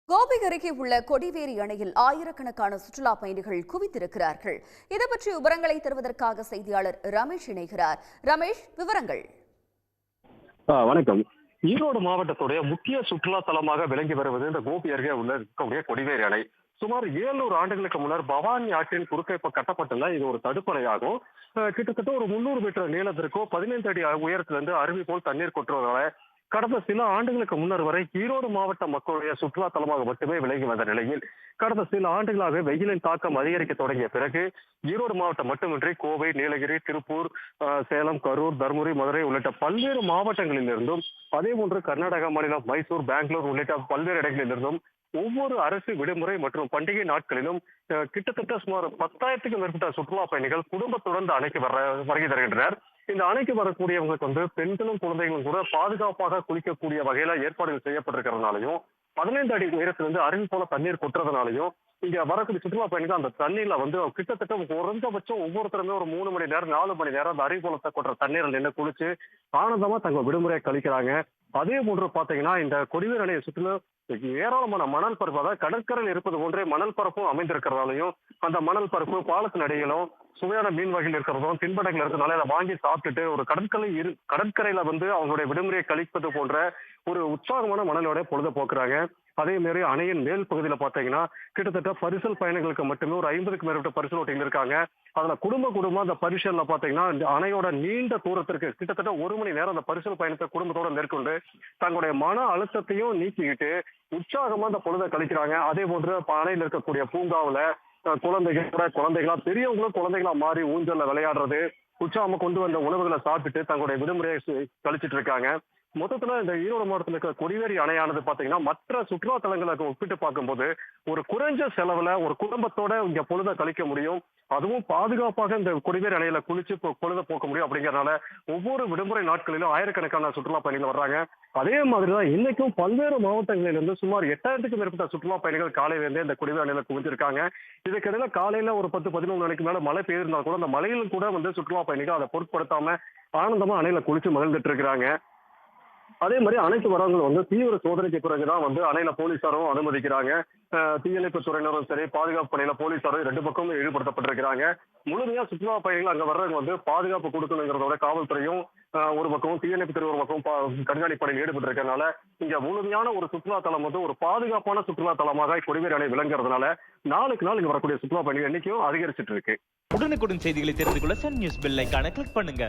கோபி அருகே உள்ள கொடிவேரி அணையில் ஆயிரக்கணக்கான சுற்றுலா பயணிகள் குவித்திருக்கிறார்கள். இது பற்றி விவரங்களை தருவதற்காக செய்தியாளர் ரமேஷ் இணைகிறார். ரமேஷ், விவரங்கள். வணக்கம். ஈரோடு மாவட்டத்துடைய முக்கிய சுற்றுலா தலமாக விளங்கி வருவது இந்த கோபி அருகே இருக்கக்கூடிய கொடிவேரி அணை. சுமார் 700 ஆண்டுகளுக்கு முன்னர் பவானி ஆற்றின் குறுக்கே கட்டப்பட்டுள்ள இது ஒரு தடுப்பணையாகும். கிட்டத்தட்ட ஒரு 300 மீட்டர் நீளத்திற்கோ 15 அடி உயரத்திலிருந்து அருவி போல் தண்ணீர் கொட்டுவதால கடந்த சில ஆண்டுகளுக்கு முன்னர் வரை ஈரோடு மாவட்ட மக்களுடைய சுற்றுலா தலமாக மட்டுமே விளங்கி வந்த நிலையில் கடந்த சில ஆண்டுகளாக வெயிலின் தாக்கம் அதிகரிக்க தொடங்கிய பிறகு ஈரோடு மாவட்டம் மட்டுமின்றி கோவை, நீலகிரி, திருப்பூர், சேலம், கரூர், தருமபுரி, மதுரை உள்ளிட்ட பல்வேறு மாவட்டங்களிலிருந்தும் அதே போன்று கர்நாடக மாநிலம் மைசூர், பெங்களூர் உள்ளிட்ட பல்வேறு இடங்களிலிருந்தும் ஒவ்வொரு அரசு விடுமுறை மற்றும் பண்டிகை நாட்களிலும் கிட்டத்தட்ட சுமார் 10,000க்கும் மேற்பட்ட சுற்றுலா பயணிகள் குடும்பத்துடன் அணைக்கு வருகை தருகின்றனர். இந்த அணைக்கு வரக்கூடியவங்களுக்கு பெண்களும் குழந்தைகளும் கூட பாதுகாப்பாக குளிக்கக்கூடிய வகையில ஏற்பாடுகள் செய்யப்பட்டிருக்கிறதுனாலையும் 15 அடி உயரத்திலிருந்து அருவி போல தண்ணீர் கொட்டுறதுனாலையும் இங்க வரக்கூடிய சுற்றுலா பயணிகள் அந்த தண்ணீர்ல கிட்டத்தட்ட குறைந்தபட்சம் ஒவ்வொருத்தருமே ஒரு 3 மணி நேரம் 4 மணி நேரம் அந்த அருவி போலத்தை கொட்டுற தண்ணீரில் நின்று குளிச்சு ஆனந்தமா தங்க விடுமுறையை கழிக்கிறாங்க. அதே போன்று பாத்தீங்கன்னா இந்த கொடிவேரி அணையை சுற்றிலும் ஏராளமான மணல் பரப்பு, அதாவது கடற்கரையில் இருப்பது போன்றே மணல் பரப்பும் அமைந்திருக்கிறதாலையும் அந்த மணல் பரப்பு பாலத்தின் அடியிலும் சுவையான மீன் வகைகள் இருக்கிறதும் தின்பண்டங்கள் இருக்கிறதுனால அதை வாங்கி சாப்பிட்டுட்டு ஒரு கடற்கரையில அவங்களுடைய விடுமுறையை கழிப்பது போன்ற ஒரு உற்சாகமான மணலோட பொழுத போக்குறாங்க. அதே மாதிரி அணையின் மேல் பகுதியில பாத்தீங்கன்னா கிட்டத்தட்ட பரிசல் பயணிகளுக்கு மட்டுமே ஒரு 50க்கும் மேற்பட்ட பரிசல் ஓட்டிகள் இருக்காங்க. அதுல குடும்பமா அந்த பரிசல்ல பாத்தீங்கன்னா இந்த அணையோட நீண்ட தூரத்திற்கு கிட்டத்தட்ட 1 மணி நேரம் அந்த பரிசல் பயணத்தை குடும்பத்தோட மேற்கொண்டு தங்களுடைய மன அழுத்தத்தையும் நீக்கிக்கிட்டு உற்சாகமா அந்த பொழுதை கழிக்கிறாங்க. அதே போன்று அணையில் இருக்கக்கூடிய பூங்காவுல குழந்தைகளா பெரியவங்களும் குழந்தைகளா மாறி ஊஞ்சல்ல விளையாடுறது, உற்சாகமா கொண்டு வந்த உணவுகளை சாப்பிட்டுட்டு தங்களுடைய விடுமுறையை கழிச்சிட்டு இருக்காங்க. மொத்தத்துல இந்த ஈரோடு மாவட்டத்தில் இருக்கிற கொடிவேரி அணையானது பாத்தீங்கன்னா மற்ற சுற்றுலா தலங்களுக்கு ஒப்பிட்டு பார்க்கும்போது ஒரு குறைஞ்ச செலவுல ஒரு குடும்பத்தோட இங்க பொழுத கழிக்க முடியும். அதுவும் பாதுகாப்பாக இந்த கொடிவேரி அணையில குளிச்சு பொழுத போக்க முடியும். அப்படிங்கறதுனால ஒவ்வொரு விடுமுறை நாட்களிலும் ஆயிரக்கணக்கான சுற்றுலா பயணிகள் வர்றாங்க. அதே மாதிரிதான் இன்னைக்கும் பல்வேறு மாவட்டங்களிலிருந்து சுமார் 8,000க்கும் மேற்பட்ட சுற்றுலா பயணிகள் காலையிலிருந்தே இந்த கொடிவேரி அணையில குவிஞ்சிருக்காங்க. இதுக்கிடையில காலையில ஒரு 10-11 மணிக்கு மேல மழை பெய்திருந்தா கூட அந்த மழையிலும் கூட சுற்றுலா பயணிகள் அதை பொருட்படுத்தாம ஆனந்தமா அணையில குளிச்சு மகிழ்ந்துட்டு இருக்கிறாங்க. அதே மாதிரி அனைத்து வரவங்களும் தீவிர சோதனைக்கு பிறகுதான் அணையில போலீசாரும் அனுமதிக்கிறாங்க. தீயணைப்பு துறையினரும் சரி, பாதுகாப்பு பணியில போலீசாரும் 2 பக்கமும் ஈடுபடுத்தப்பட்டிருக்கிறாங்க. முழுமையா சுற்றுலா பயணிகள் அங்க வர்றவங்க பாதுகாப்பு கொடுக்கணுங்கிறதோட காவல்துறையும் ஒரு பக்கம், தீயணைப்பு துறை ஒரு பக்கம் கண்காணிப்பு பணியில் ஈடுபட்டு இருக்கனால இங்க முழுமையான ஒரு சுற்றுலா தலம் ஒரு பாதுகாப்பான சுற்றுலா தலமாக கொடிவேரி அணை விளங்குறதுனால நாளுக்கு நாள் இங்க வரக்கூடிய சுற்றுலா பயணிகள் எண்ணிக்கையும் அதிகரிச்சிட்டு இருக்கு. உடனுக்குடன் செய்திகளை தெரிந்து கொள்ள சன் நியூஸ் பெல் ஐகானை கிளிக் பண்ணுங்க.